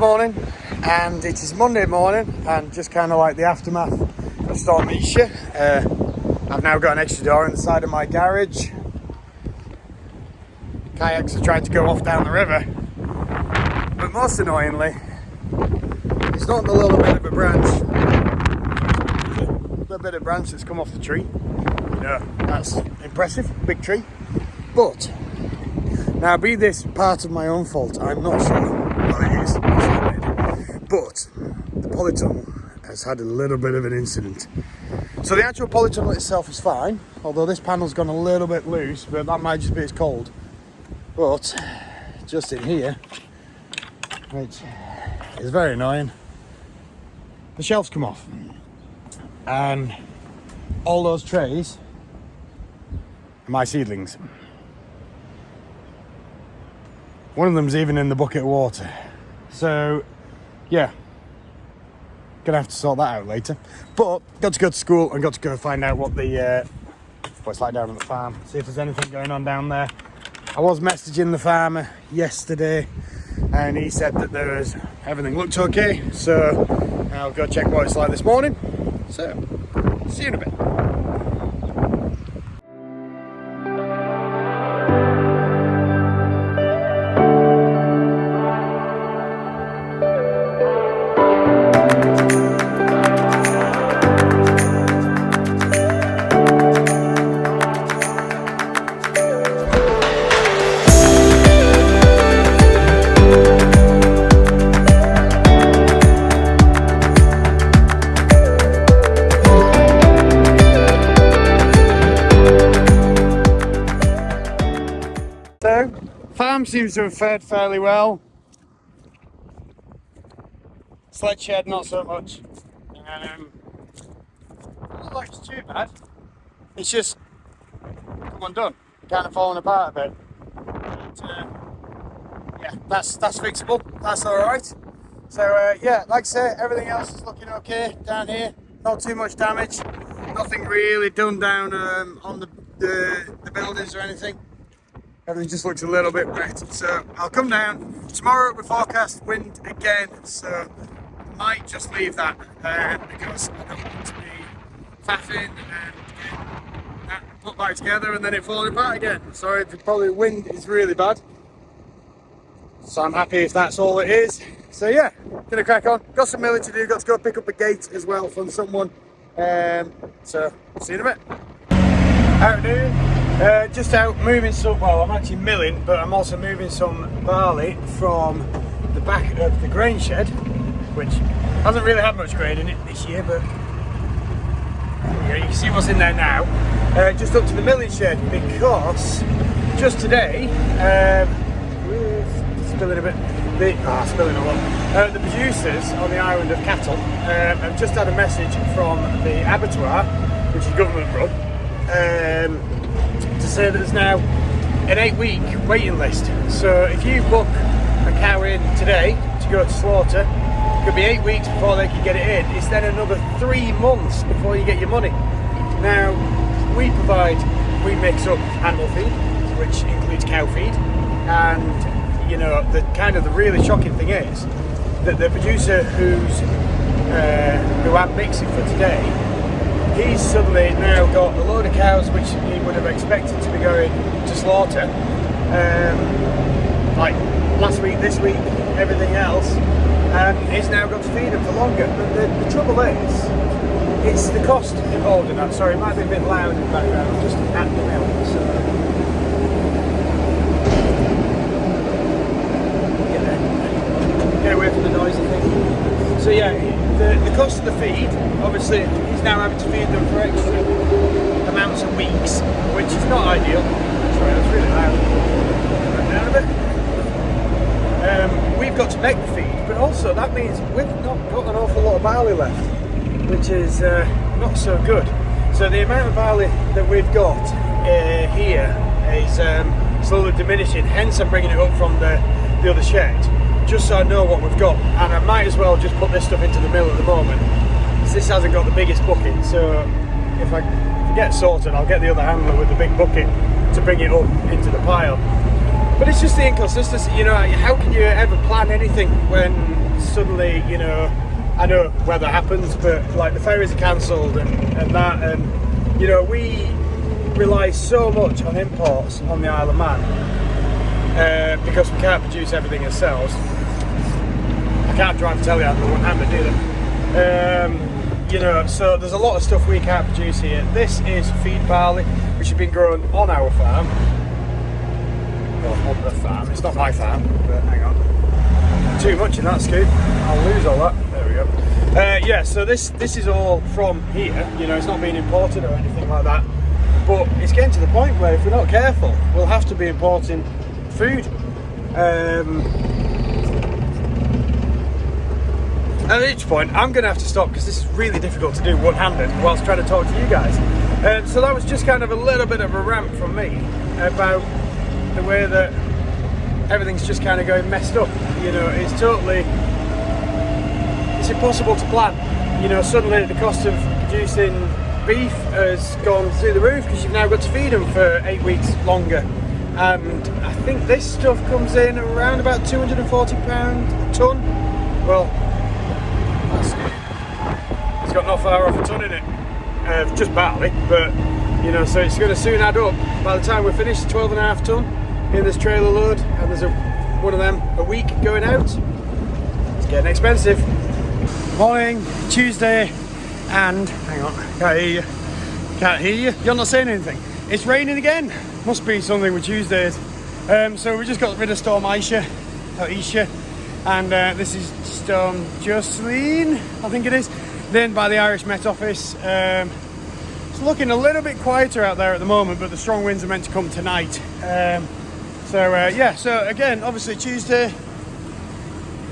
morning, and it is Monday morning, and just kind of like the aftermath of Storm Isha. I've now got an extra door in the side of my garage. Kayaks are trying to go off down the river, but most annoyingly, it's not the little bit of a branch. A little bit of branch that's come off the tree. That's impressive, big tree. But now, be this part of my own fault, I'm not sure what it is. But the polytunnel has had a little bit of an incident. So the actual polytunnel itself is fine, although this panel's gone a little bit loose, but that might just be it's cold. But just in here, which is very annoying, the shelves come off, and all those trays are my seedlings. One of them's even in the bucket of water. So, yeah, gonna have to sort that out later. But got to go to school and got to go find out what it's like down on the farm. See if there's anything going on down there. I was messaging the farmer yesterday, and he said that everything looked okay. So I'll go check what it's like this morning. So, see you in a bit. Farm seems to have fared fairly well. Sled shed, not so much. Not like it's too bad. It's just come undone, kind of falling apart a bit. But, yeah, that's fixable. That's all right. So yeah, like I say, everything else is looking okay down here. Not too much damage. Nothing really done down on the buildings or anything. Everything just looks a little bit wet, so I'll come down. Tomorrow we forecast wind again, so I might just leave that because I don't want to be faffing and getting that put back together and then it falling apart again. So probably wind is really bad. So I'm happy if that's all it is. So yeah, gonna crack on. Got some milling to do, got to go pick up a gate as well from someone. So see you in a bit. How are you doing? Just out moving some, well I'm actually milling, but I'm also moving some barley from the back of the grain shed, which hasn't really had much grain in it this year, but yeah, you can see what's in there now. Just up to the milling shed, because just today, spilling a bit, spilling a lot. The producers on the island of cattle have just had a message from the abattoir, which is government run, to say that there's now an 8-week waiting list. So if you book a cow in today to go to slaughter, it could be 8 weeks before they can get it in. It's then another 3 months before you get your money. Now, we mix up animal feed, which includes cow feed, and you know, the really shocking thing is that the producer who I'm mixing for today, he's suddenly now got a load of cows which he would have expected to be going to slaughter, like last week, this week, everything else, and he's now got to feed them for longer. But the trouble is, it's the cost involved in that. Sorry, it might be a bit loud in the background, I'm just at the mill. So. Get away from the noisy thing. So yeah, the cost of the feed, obviously he's now having to feed them for extra amounts of weeks, which is not ideal. Sorry, that's really loud. Turn down a bit. We've got to make the feed, but also that means we've not got an awful lot of barley left, which is not so good. So the amount of barley that we've got here is slowly diminishing, hence I'm bringing it up from the other shed, just so I know what we've got, and I might as well just put this stuff into the mill at the moment, because this hasn't got the biggest bucket. So if I get sorted, I'll get the other handler with the big bucket to bring it up into the pile. But it's just the inconsistency, you know, how can you ever plan anything when suddenly, you know, I know weather happens, but like the ferries are cancelled and that, and you know, we rely so much on imports on the Isle of Man because we can't produce everything ourselves. I can't drive a telly out with one handed either. You know, so there's a lot of stuff we can't produce here. This is feed barley, which has been grown on our farm. Well, on the farm. It's not my farm, but hang on. Too much in that scoop. I'll lose all that. There we go. Yeah, so this is all from here. You know, it's not being imported or anything like that. But it's getting to the point where if we're not careful, we'll have to be importing food. At each point, I'm going to have to stop because this is really difficult to do one-handed whilst trying to talk to you guys. So that was just kind of a little bit of a rant from me about the way that everything's just kind of going messed up. You know, it's impossible to plan. You know, suddenly the cost of producing beef has gone through the roof because you've now got to feed them for 8 weeks longer. And I think this stuff comes in around about £240 a tonne. Well, it's got not far off a tonne in it, just barley, but you know, so it's going to soon add up. By the time we're finished, 12.5 tonne in this trailer load, and there's one of them a week going out. It's getting expensive. Morning, Tuesday, and hang on, can't hear you. You're not saying anything. It's raining again. Must be something with Tuesdays. So we just got rid of Storm Aisha, and this is Storm Jocelyn, I think it is, named by the Irish Met Office. It's looking a little bit quieter out there at the moment, but the strong winds are meant to come tonight. Yeah, so again, obviously Tuesday,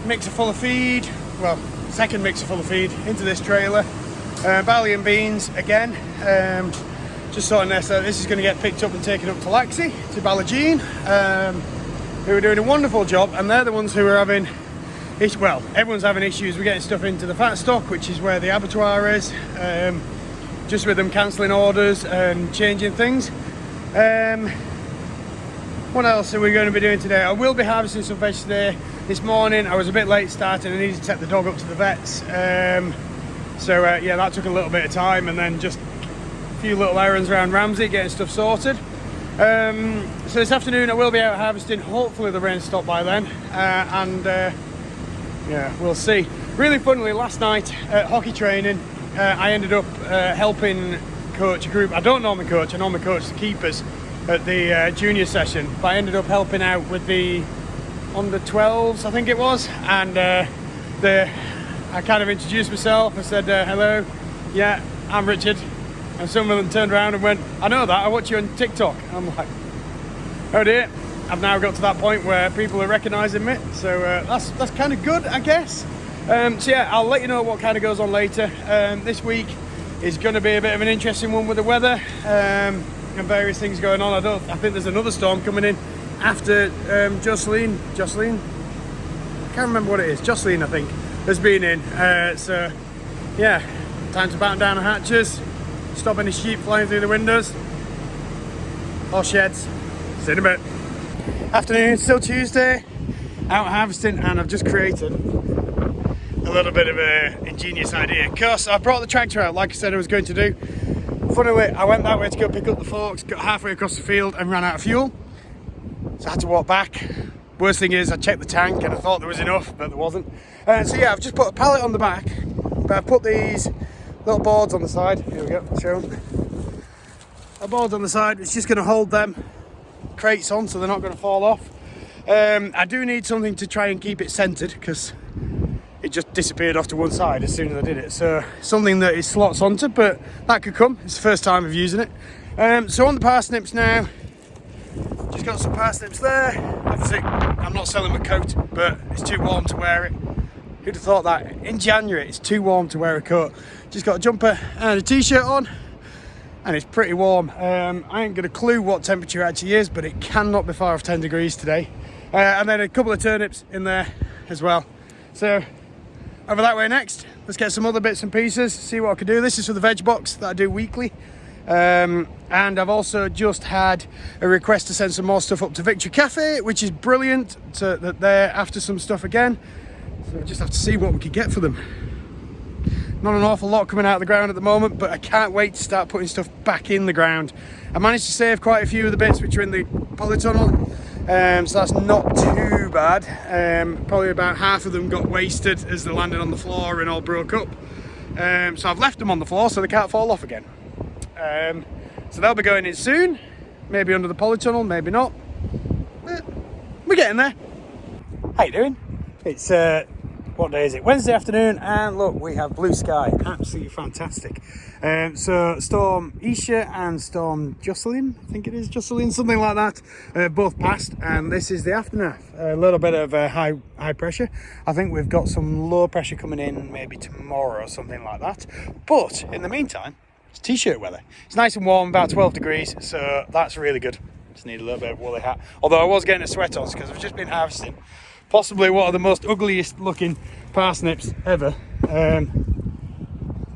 mixer full of feed, well, second mixer full of feed into this trailer. Barley and beans again, just sorting this out. This is going to get picked up and taken up to Laxey, to Ballagine, who are doing a wonderful job, and they're the ones who are having, well, everyone's having issues with getting stuff into the fat stock, which is where the abattoir is, just with them cancelling orders and changing things. What else are we going to be doing today? I will be harvesting some veg today. This morning I was a bit late starting. I needed to take the dog up to the vets. Yeah, that took a little bit of time, and then just a few little errands around Ramsey, getting stuff sorted. So this afternoon I will be out harvesting. Hopefully the rain stopped by then, yeah, we'll see. Really funnily, last night at hockey training, I ended up helping coach a group. I don't normally coach, I normally coach the keepers at the junior session, but I ended up helping out with the under 12s, I think it was, and I kind of introduced myself. I said, hello, yeah, I'm Richard, and some of them turned around and went, I know that, I watch you on TikTok. And I'm like, oh dear, I've now got to that point where people are recognising me, so that's kind of good, I guess. So yeah, I'll let you know what kind of goes on later. This week is going to be a bit of an interesting one with the weather and various things going on. I think there's another storm coming in after Jocelyn, I can't remember what it is, Jocelyn I think, has been in. So yeah, time to batten down the hatches, stop any sheep flying through the windows or sheds. See you in a bit. Afternoon, still Tuesday, out harvesting, and I've just created a little bit of an ingenious idea, because I brought the tractor out like I said I was going to do. Funnily, I went that way to go pick up the forks, got halfway across the field and ran out of fuel, so I had to walk back. Worst thing is I checked the tank and I thought there was enough, but there wasn't. So yeah, I've just put a pallet on the back, but I've put these little boards on the side. Here we go, show them. A board on the side, it's just going to hold them crates on so they're not going to fall off. I do need something to try and keep it centered, because it just disappeared off to one side as soon as I did it. So something that it slots onto, but that could come. It's the first time of using it. So on the parsnips now, just got some parsnips there. Obviously, I'm not selling my coat, but it's too warm to wear it. Who'd have thought that? In January, it's too warm to wear a coat. Just got a jumper and a t-shirt on, and it's pretty warm. I ain't got a clue what temperature it actually is, but it cannot be far off 10 degrees today. And then a couple of turnips in there as well. So over that way next. Let's get some other bits and pieces, see what I can do. This is for the veg box that I do weekly. And I've also just had a request to send some more stuff up to Victory Cafe, which is brilliant, so that they're after some stuff again. So I just have to see what we could get for them. Not an awful lot coming out of the ground at the moment, but I can't wait to start putting stuff back in the ground. I managed to save quite a few of the bits which are in the polytunnel, so that's not too bad. Probably about half of them got wasted as they landed on the floor and all broke up. So I've left them on the floor so they can't fall off again. So they'll be going in soon, maybe under the polytunnel, maybe not. But we're getting there. How you doing? It's what day is it? Wednesday afternoon, and look, we have blue sky. Absolutely fantastic. So Storm Isha and Storm Jocelyn, I think it is Jocelyn, something like that, both passed, and this is the aftermath. A little bit of high pressure. I think we've got some low pressure coming in maybe tomorrow or something like that. But in the meantime, it's t-shirt weather. It's nice and warm, about 12 degrees, so that's really good. Just need a little bit of woolly hat. Although I was getting a sweat on because I've just been harvesting possibly one of the most ugliest looking parsnips ever. They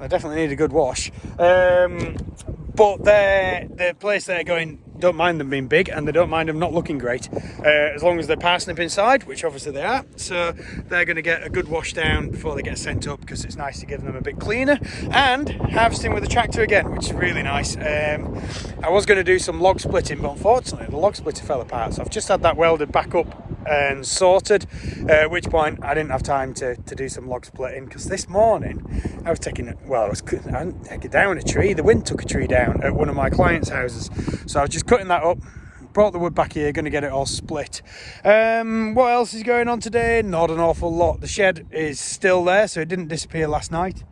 definitely need a good wash. But the place they're going, don't mind them being big, and they don't mind them not looking great, as long as they're parsnip inside, which obviously they are. So they're going to get a good wash down before they get sent up, because it's nice to give them a bit cleaner. And harvesting with a tractor again, which is really nice. I was going to do some log splitting, but unfortunately the log splitter fell apart, so I've just had that welded back up and sorted, at which point I didn't have time to do some log splitting, because this morning I was taking it, well, I didn't take it down a tree, the wind took a tree down at one of my clients' houses, so I was just cutting that up, brought the wood back here, going to get it all split. What else is going on today? Not an awful lot. The shed is still there, so it didn't disappear last night,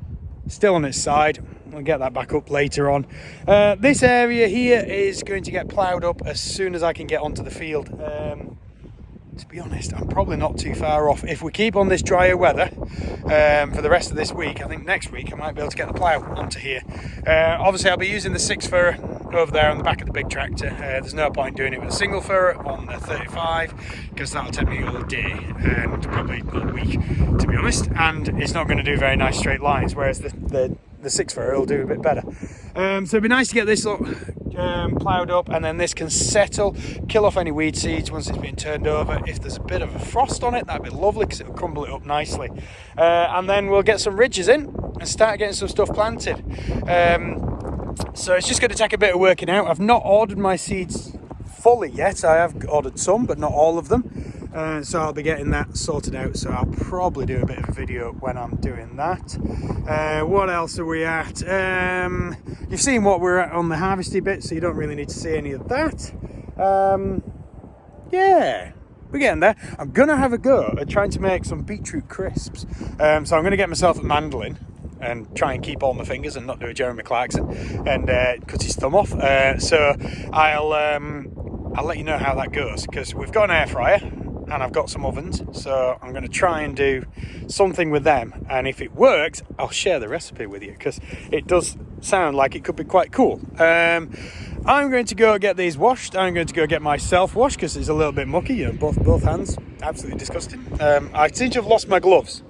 still on its side. We'll get that back up later on. This area here is going to get ploughed up as soon as I can get onto the field. To be honest, I'm probably not too far off. If we keep on this drier weather for the rest of this week, I think next week I might be able to get the plough onto here. Obviously I'll be using the 6 furrow over there on the back of the big tractor. There's no point doing it with a single furrow on the 35, because that'll take me all day and probably all week, to be honest, and it's not going to do very nice straight lines, whereas the 6 furrow will do a bit better. So it'd be nice to get this up ploughed up, and then this can settle, kill off any weed seeds once it's been turned over. If there's a bit of a frost on it, that'd be lovely, because it'll crumble it up nicely. And then we'll get some ridges in and start getting some stuff planted. So it's just going to take a bit of working out. I've not ordered my seeds fully yet. I have ordered some, but not all of them. So I'll be getting that sorted out, so I'll probably do a bit of a video when I'm doing that. What else are we at? You've seen what we're at on the harvesty bit, so you don't really need to see any of that. Yeah, we're getting there. I'm going to have a go at trying to make some beetroot crisps. So I'm going to get myself a mandolin and try and keep all my fingers and not do a Jeremy Clarkson and cut his thumb off. So I'll let you know how that goes, because we've got an air fryer and I've got some ovens, so I'm going to try and do something with them, and if it works I'll share the recipe with you, because it does sound like it could be quite cool. I'm going to go get these washed. I'm going to go get myself washed because it's a little bit mucky, you know, both hands, absolutely disgusting. I seem to have lost my gloves.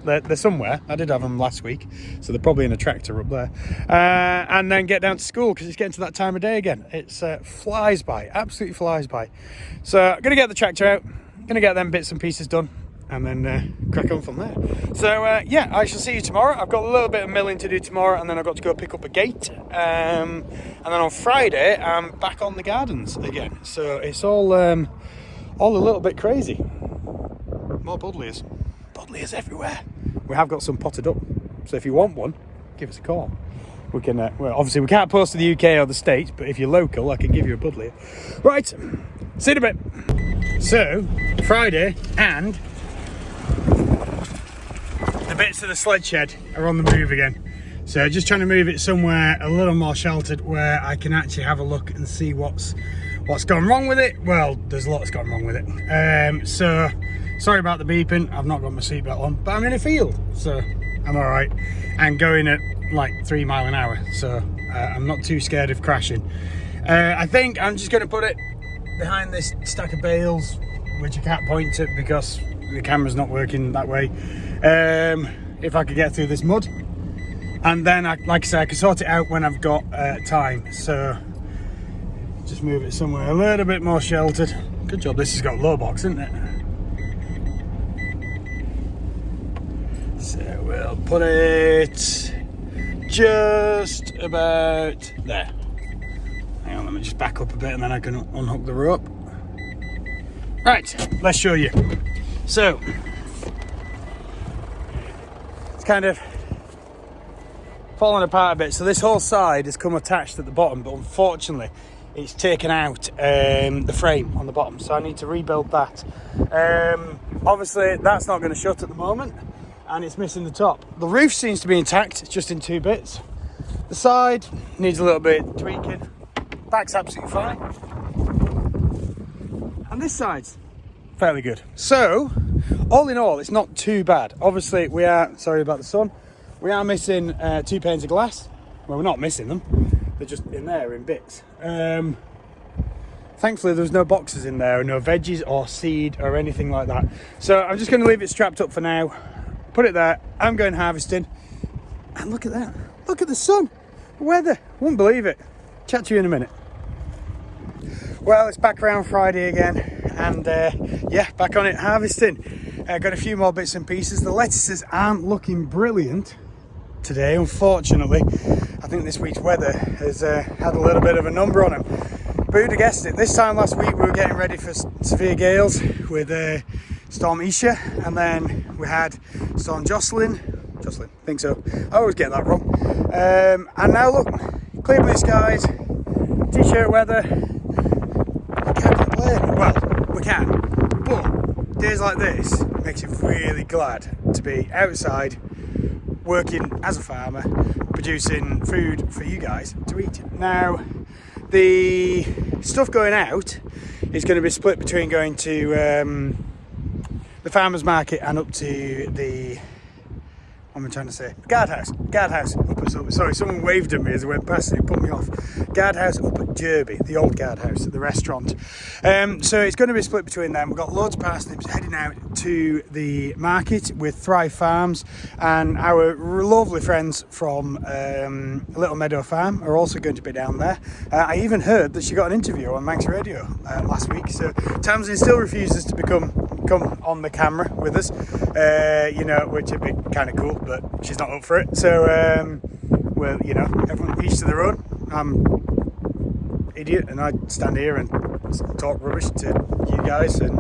They're somewhere. I did have them last week, so they're probably in a tractor up there. And then get down to school, because it's getting to that time of day again. It's flies by, absolutely flies by. So I'm going to get the tractor out, going to get them bits and pieces done, and then crack on from there. So yeah, I shall see you tomorrow. I've got a little bit of milling to do tomorrow, and then I've got to go pick up a gate. And then on Friday, I'm back on the gardens again. So it's all a little bit crazy. More buddleias. Buddleias everywhere. We have got some potted up, so if you want one, give us a call. We can, well, obviously we can't post to the UK or the States, but if you're local, I can give you a buddleia. Right, see you in a bit. So, Friday, and the bits of the sled shed are on the move again. So just trying to move it somewhere a little more sheltered, where I can actually have a look and see what's gone wrong with it. Well, there's a lot that's gone wrong with it. So sorry about the beeping. I've not got my seatbelt on, but I'm in a field, so I'm all right. And going at like 3 miles an hour, so I'm not too scared of crashing. I think I'm just going to put it behind this stack of bales, which I can't point to because the camera's not working that way. If I could get through this mud, and then like I said, I can sort it out when I've got time. So just move it somewhere a little bit more sheltered. Good job this has got low box, isn't it? So we'll put it just about there. Hang on, let me just back up a bit and then I can unhook the rope. Right, let's show you. So, it's kind of falling apart a bit. So this whole side has come attached at the bottom, but unfortunately it's taken out the frame on the bottom. So I need to rebuild that. Obviously that's not going to shut at the moment and it's missing the top. The roof seems to be intact, it's just in 2 bits. The side needs a little bit tweaking. Back's absolutely fine. And this side's fairly good. So, all in all, it's not too bad. Obviously, we are, sorry about the sun, we are missing 2 panes of glass. Well, we're not missing them. They're just in there in bits. Thankfully, there's no boxes in there, no veggies or seed or anything like that. So, I'm just going to leave it strapped up for now. Put it there. I'm going harvesting. And look at that. Look at the sun. The weather. Wouldn't believe it. Chat to you in a minute. Well, it's back around Friday again, and yeah, back on it harvesting. Got a few more bits and pieces. The lettuces aren't looking brilliant today, unfortunately. I think this week's weather has had a little bit of a number on them. But who'd have guessed it? This time last week we were getting ready for severe gales with Storm Isha, and then we had Storm Jocelyn, I think so. I always get that wrong. And now look, clear blue skies, t-shirt weather. We can't complain. Well, we can, but days like this makes it really glad to be outside working as a farmer, producing food for you guys to eat. Now, the stuff going out is going to be split between going to the farmers market and up to the, what am I trying to say? Guardhouse up at, sorry, someone waved at me as I went past and it put me off. Guardhouse up at Derby, the old guardhouse at the restaurant. So it's going to be split between them. We've got loads of parsnips heading out to the market with Thrive Farms, and our lovely friends from Little Meadow Farm are also going to be down there. I even heard that she got an interview on Manx Radio last week. So Tamsin still refuses to come on the camera with us, you know, which would be kind of cool, but she's not up for it. So, well, you know, everyone each to their own. I'm idiot and I stand here and talk rubbish to you guys, and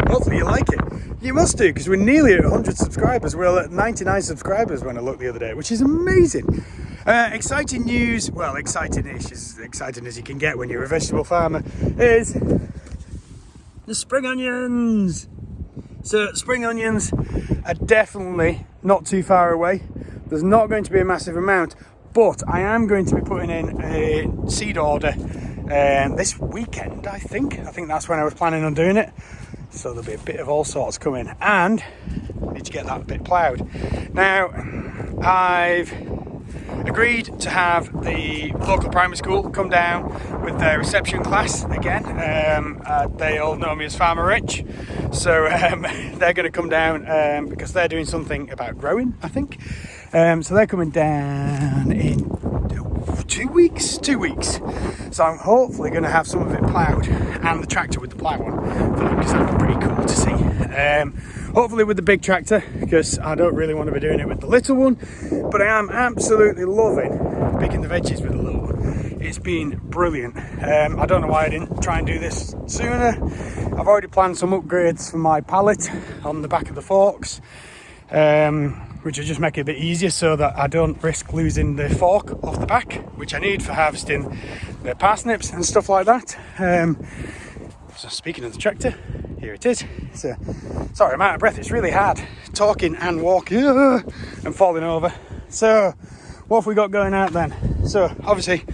hopefully you like it. You must do, because we're nearly at 100 subscribers. We're at 99 subscribers when I looked the other day, which is amazing. Exciting news, well, exciting-ish, as exciting as you can get when you're a vegetable farmer, is the spring onions. So spring onions are definitely not too far away. There's not going to be a massive amount, but I am going to be putting in a seed order this weekend, I think. I think that's when I was planning on doing it. So there'll be a bit of all sorts coming, and I need to get that bit ploughed. Now, I've agreed to have the local primary school come down with their reception class again. They all know me as Farmer Rich, so they're going to come down because they're doing something about growing, I think. So they're coming down in 2 weeks. So I'm hopefully going to have some of it ploughed, and the tractor with the plough on, because that'd be pretty cool to see. Hopefully with the big tractor, because I don't really want to be doing it with the little one, but I am absolutely loving picking the veggies with the little one. It's been brilliant. I don't know why I didn't try and do this sooner. I've already planned some upgrades for my pallet on the back of the forks, which will just make it a bit easier so that I don't risk losing the fork off the back, which I need for harvesting the parsnips and stuff like that. So speaking of the tractor, here it is. So, sorry, I'm out of breath. It's really hard talking and walking and falling over. So what have we got going out then? So obviously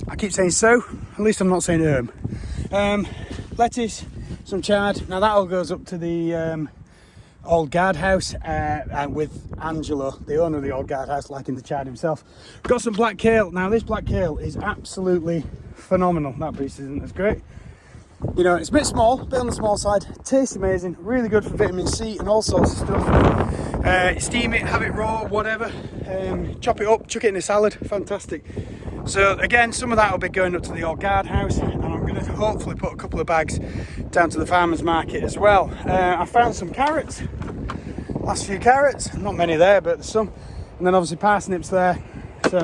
I keep saying so, at least I'm not saying lettuce, some chard. Now that all goes up to the old guardhouse and with Angelo, the owner of the old guardhouse, liking the chard himself. Got some black kale. Now this black kale is absolutely phenomenal. That piece isn't as great. You know, it's a bit small, a bit on the small side. Tastes amazing, really good for vitamin C and all sorts of stuff. Steam it, have it raw, whatever. Chop it up, chuck it in a salad, fantastic. So again, some of that will be going up to the old guardhouse, and I'm going to hopefully put a couple of bags down to the farmers market as well. I found some carrots. last few carrots, not many there, but there's some. And then obviously parsnips there. So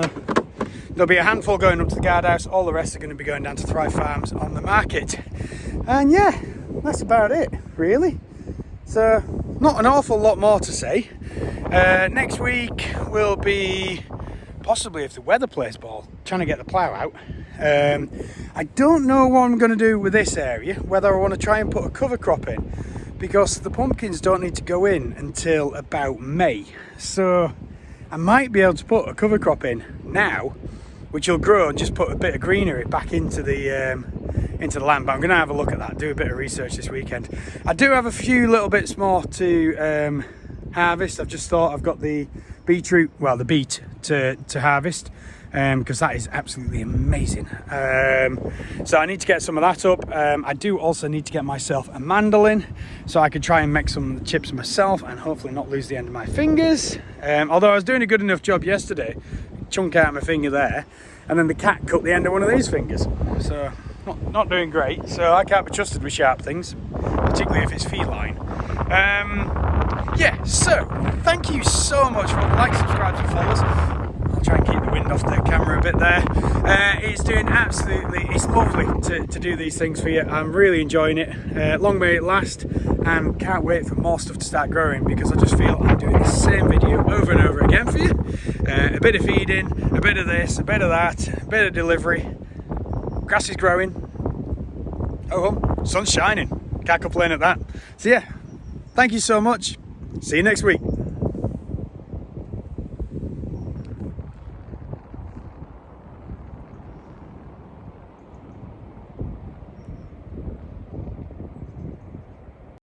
there'll be a handful going up to the guardhouse. All the rest are going to be going down to Thrive Farms on the market. And yeah, that's about it, really. So not an awful lot more to say. Next week will be, possibly if the weather plays ball, trying to get the plough out. I don't know what I'm going to do with this area, whether I want to try and put a cover crop in, because the pumpkins don't need to go in until about May. So I might be able to put a cover crop in now, which will grow and just put a bit of greenery back into the land. But I'm going to have a look at that, do a bit of research this weekend. I do have a few little bits more to harvest. I've just thought I've got the beetroot, well, the beet to harvest, because that is absolutely amazing. So I need to get some of that up. I do also need to get myself a mandolin so I could try and make some chips myself and hopefully not lose the end of my fingers. Although I was doing a good enough job yesterday, chunk out my finger there, and then the cat cut the end of one of these fingers. So not doing great. So I can't be trusted with sharp things, particularly if it's feline. Yeah, so thank you so much for like, subscribe and follows. I'll try and keep the wind off the camera a bit there. It's doing absolutely, it's lovely to do these things for you. I'm really enjoying it. Long may it last, and can't wait for more stuff to start growing, because I just feel I'm doing the same video over and over again for you. A bit of feeding, a bit of this, a bit of that, a bit of delivery. Grass is growing. Oh, sun's shining. Can't complain at that. So yeah, thank you so much. See you next week.